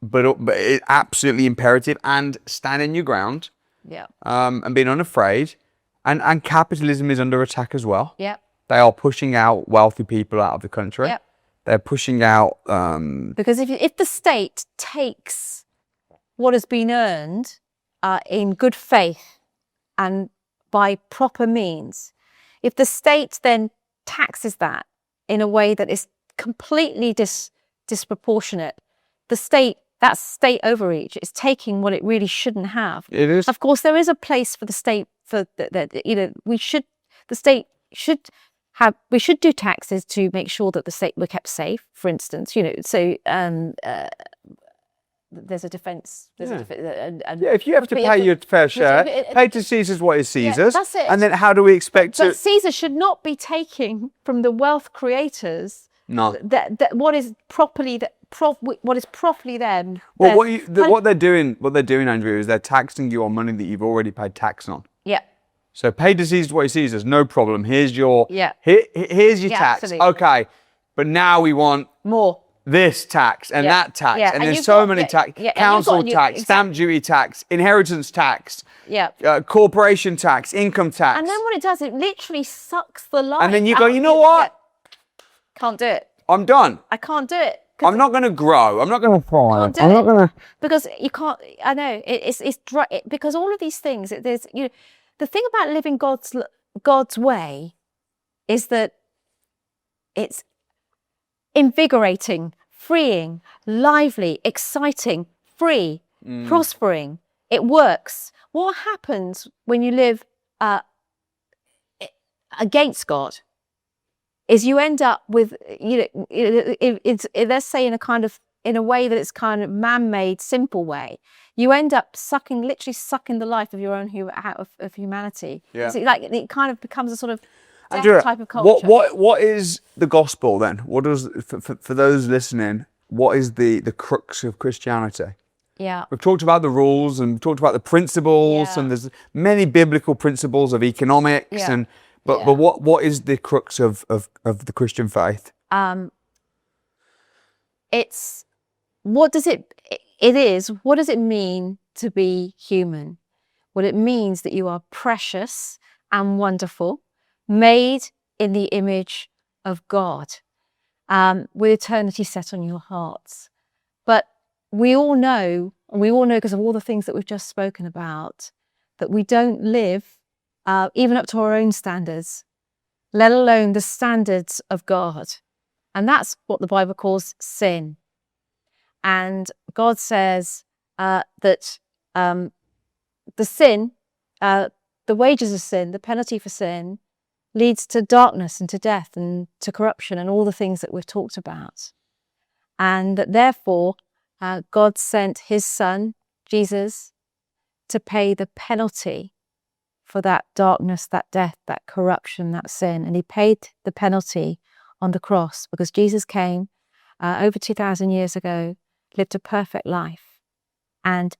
but it's absolutely imperative. And standing your ground. Yeah. And being unafraid. And capitalism is under attack as well. Yeah. They are pushing out wealthy people out of the country. Yep. They're pushing out... because if the state takes what has been earned in good faith and by proper means, if the state then taxes that in a way that is completely disproportionate, that's state overreach. It's taking what it really shouldn't have. It is. Of course, there is a place for the state we should do taxes to make sure that the state we're kept safe, for instance, so there's a defence. If you have to pay your fair share, pay to Caesar's what is Caesar's. That's it. And then how do we expect But Caesar should not be taking from the wealth creators what is properly them. Well, what they're doing, Andrea, is they're taxing you on money that you've already paid tax on. Yeah. So pay to Caesar's what is Caesar's, no problem. Here's your here's your tax. Absolutely. Okay, but now we want more. This tax and that tax, and there's many tax, council tax, stamp duty tax, inheritance tax, corporation tax, income tax. And then what it does, it literally sucks the life. And then you go, you know what? Can't do it. I'm done. I can't do it. I'm not going to grow. I'm not going to thrive. I'm not going to. Because you can't. I know it's dry, because all of these things. There's the thing about living God's way is that it's invigorating, freeing, lively, exciting, free, prospering. It works. What happens when you live against God is you end up with, let's say in a way that it's kind of man-made, simple way, you end up literally sucking the life of your own out of humanity. Yeah. So it kind of becomes a sort of Andrea, type of culture. What is the gospel then? What does for those listening? What is the crux of Christianity? Yeah, we've talked about the rules and talked about the principles, and there's many biblical principles of economics, But what is the crux of the Christian faith? It's what does it mean to be human? Well, it means that you are precious and wonderful, made in the image of God, with eternity set on your hearts. But we all know because of all the things that we've just spoken about, that we don't live even up to our own standards, let alone the standards of God. And that's what the Bible calls sin. And God says that the wages of sin, the penalty for sin, leads to darkness and to death and to corruption and all the things that we've talked about. And that therefore, God sent his son, Jesus, to pay the penalty for that darkness, that death, that corruption, that sin. And he paid the penalty on the cross because Jesus came over 2,000 years ago, lived a perfect life, and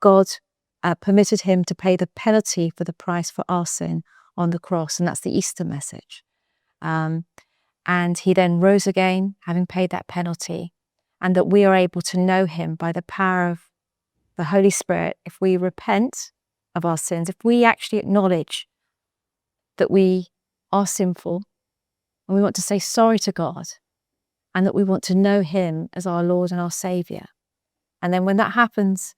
God permitted him to pay the penalty for the price for our sin on the cross. And that's the Easter message. And he then rose again, having paid that penalty, and that we are able to know him by the power of the Holy Spirit if we repent of our sins, if we actually acknowledge that we are sinful and we want to say sorry to God and that we want to know him as our Lord and our Saviour. And then when that happens,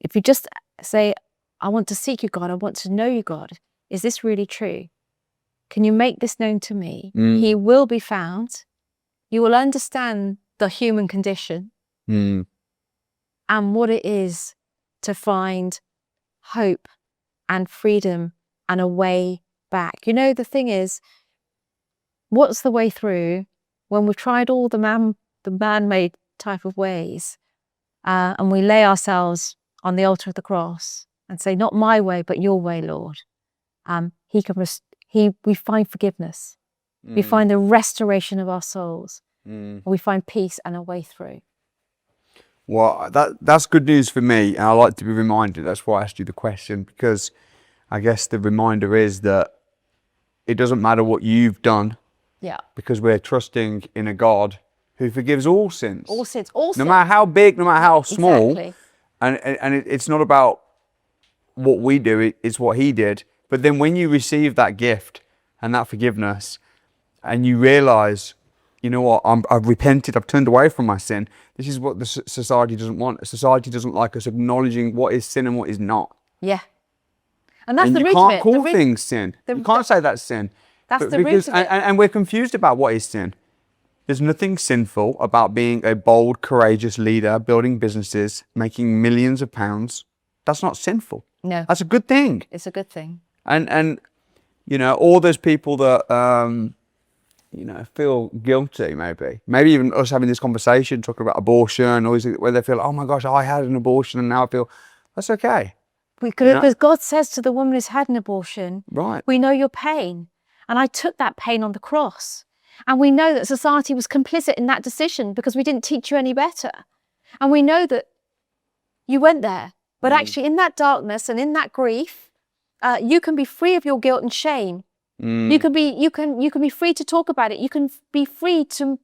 if you just say, I want to seek you, God, I want to know you, God, is this really true? Can you make this known to me? He will be found. You will understand the human condition and what it is to find hope and freedom and a way back. You know, the thing is, what's the way through when we've tried all the man-made type of ways and we lay ourselves on the altar of the cross and say, not my way, but your way, Lord. We find forgiveness. We find the restoration of our souls. And we find peace and a way through. Well, that's good news for me. And I like to be reminded. That's why I asked you the question, because I guess the reminder is that it doesn't matter what you've done. Yeah. Because we're trusting in a God who forgives all sins. All sins. No matter how big, no matter how small. Exactly. And it's not about what we do, it's what he did. But then when you receive that gift and that forgiveness and you realize, you know what, I've repented, I've turned away from my sin. This is what the society doesn't want. Society doesn't like us acknowledging what is sin and what is not. Yeah. And that's the root of it. You can't call things sin. You can't say that's sin. That's the root of it. And we're confused about what is sin. There's nothing sinful about being a bold, courageous leader, building businesses, making millions of pounds. That's not sinful. No. That's a good thing. It's a good thing. And you know, all those people that, you know, feel guilty, maybe even us having this conversation, talking about abortion, or where they feel, oh my gosh, I had an abortion and now I feel, that's okay. Because God says to the woman who's had an abortion, right, we know your pain. And I took that pain on the cross. And we know that society was complicit in that decision because we didn't teach you any better. And we know that you went there. But actually in that darkness and in that grief, you can be free of your guilt and shame. You can be free to talk about it. You can be free to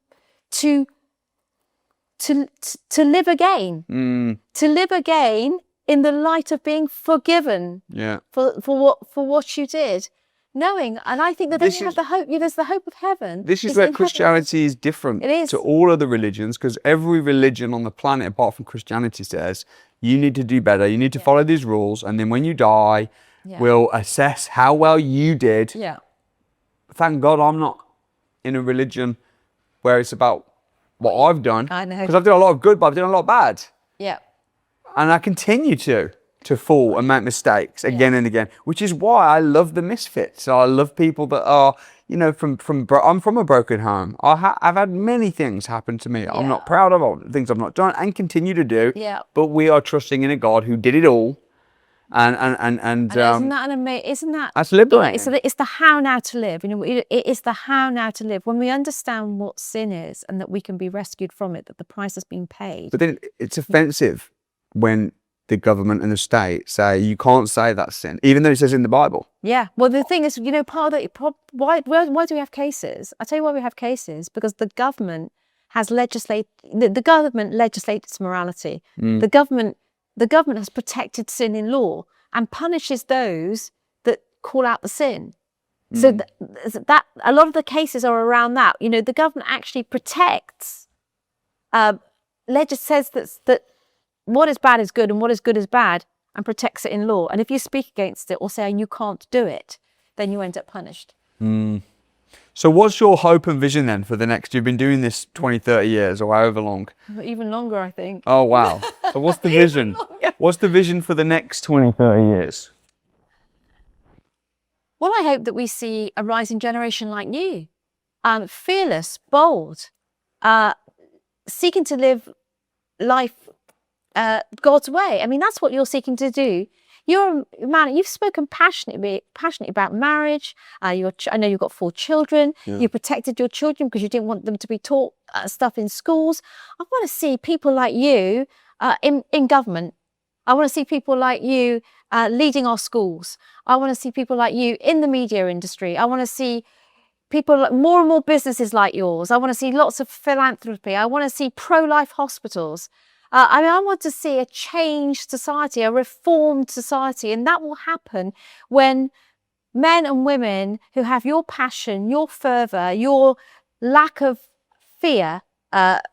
live again. To live again in the light of being forgiven for what you did. Knowing, and I think that then you have the hope. There's the hope of heaven. This is where Christianity is different to all other religions, because every religion on the planet, apart from Christianity, says you need to do better. You need to follow these rules, and then when you die, we'll assess how well you did. Yeah. Thank God I'm not in a religion where it's about what I've done. I know. Because I've done a lot of good, but I've done a lot of bad. Yeah. And I continue to fall and make mistakes again and again, which is why I love the misfits. I love people that are, you know, I'm from a broken home. I've had many things happen to me. I'm not proud of, or things I've not done and continue to do. Yeah. But we are trusting in a God who did it all. And isn't that amazing? Isn't that that's liberating? It's the how now to live. You know, it is the how now to live. When we understand what sin is and that we can be rescued from it, that the price has been paid. But then it's offensive when the government and the state say you can't say that's sin, even though it says in the Bible. Yeah. Well, the thing is, you know, part of the why do we have cases? I tell you why we have cases, because the government has the government legislates morality. The government has protected sin in law and punishes those that call out the sin. So that a lot of the cases are around that. You know, the government actually protects, says that what is bad is good and what is good is bad, and protects it in law. And if you speak against it or say you can't do it, then you end up punished. So what's your hope and vision then for the next, you've been doing this 20, 30 years or however long? Even longer, I think. Oh, wow. So what's the vision? What's the vision for the next 20, 30 years? Well, I hope that we see a rising generation like you, fearless, bold, seeking to live life God's way. I mean, that's what you're seeking to do. You're a man, you've spoken passionately about marriage. I know you've got 4 children. Yeah. You protected your children because you didn't want them to be taught stuff in schools. I want to see people like you in government. I want to see people like you leading our schools. I want to see people like you in the media industry. I want to see people, more and more businesses like yours. I want to see lots of philanthropy. I want to see pro-life hospitals. I mean, I want to see a changed society, a reformed society, and that will happen when men and women who have your passion, your fervour, your lack of fear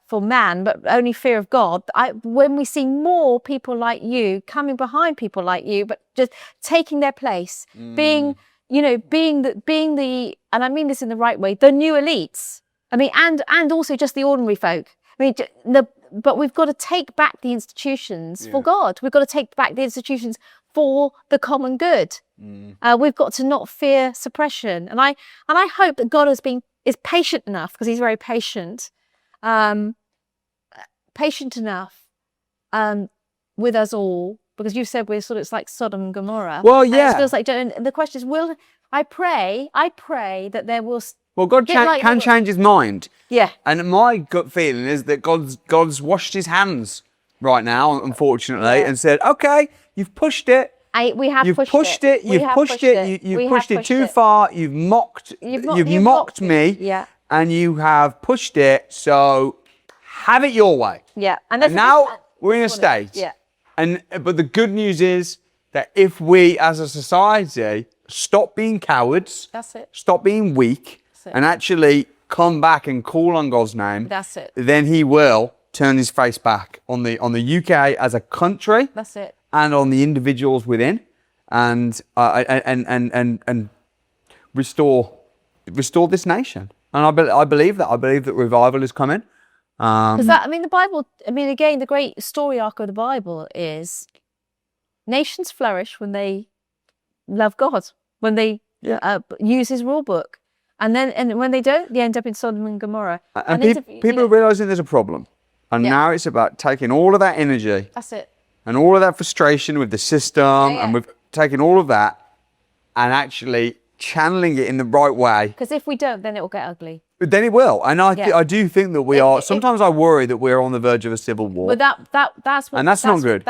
for man, but only fear of God. When we see more people like you coming behind people like you, but just taking their place, being the, and I mean this in the right way, the new elites. I mean, and also just the ordinary folk. I mean, but we've got to take back the institutions for God. We've got to take back the institutions for the common good. We've got to not fear suppression. And I hope that God is patient enough, because he's very patient, with us all, because you said we're sort of, it's like Sodom and Gomorrah. Well, yeah. It feels like, and the question is, I pray that there will. Well, God can change his mind. Yeah. And my gut feeling is that God's washed his hands right now, unfortunately, and said, okay, you've pushed it. You've pushed it. You've pushed it too far. You've mocked me. Yeah. And you have pushed it. So have it your way. Yeah. And now we're in a state. Yeah. But the good news is that if we as a society stop being cowards, that's it. Stop being weak, and actually come back and call on God's name, that's it. Then he will turn his face back on the UK as a country. That's it. And on the individuals within, and restore this nation. And I believe that revival is coming. Because the Bible. I mean, again, the great story arc of the Bible is nations flourish when they love God, when they use His rule book, and when they don't, they end up in Sodom and Gomorrah. And people are realizing there's a problem, and now it's about taking all of that energy. That's it. And all of that frustration with the system, and with taking all of that and actually channeling it in the right way. Because if we don't, then it will get ugly. But then it will. And I do think that we are, sometimes I worry that we're on the verge of a civil war. But that's what, and that's not good.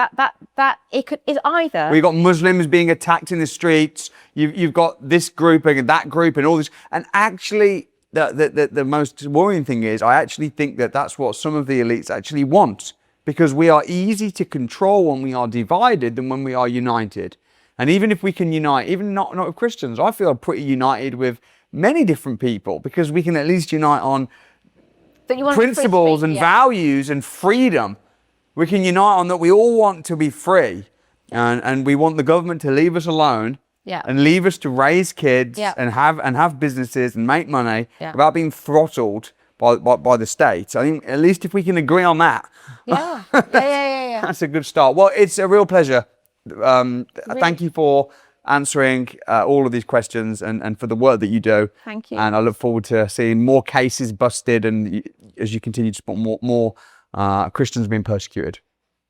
It's either. We've got Muslims being attacked in the streets. You've got this group and that group and all this. And actually, the most worrying thing is, I actually think that that's what some of the elites actually want. Because we are easy to control when we are divided than when we are united. And even if we can unite, even not with Christians, I feel pretty united with many different people, because we can at least unite on principles and values and freedom. We can unite on that we all want to be free, and we want the government to leave us alone and leave us to raise kids and have businesses and make money without being throttled by the state. I think at least if we can agree on that, that's a good start. Well, it's a real pleasure. Really? Thank you for answering all of these questions and for the work that you do. Thank you. And I look forward to seeing more cases busted, and as you continue to support more Christians being persecuted.